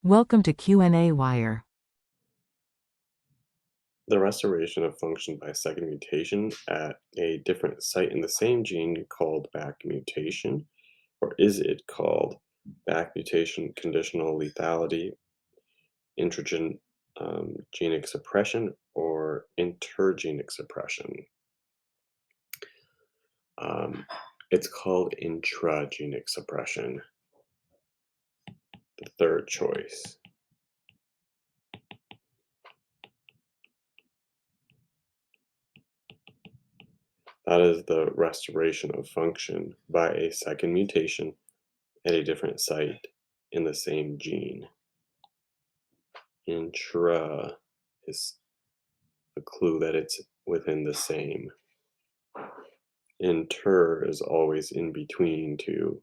Welcome to qnawire. The restoration of function by second mutation at a different site in the same gene called back mutation, or is it called back mutation conditional lethality, intragenic genic suppression, or intergenic suppression? Um, it's called intragenic suppression, the third choice. That is the restoration of function by a second mutation at a different site in the same gene. Intra is a clue that it's within the same. Inter is always in between two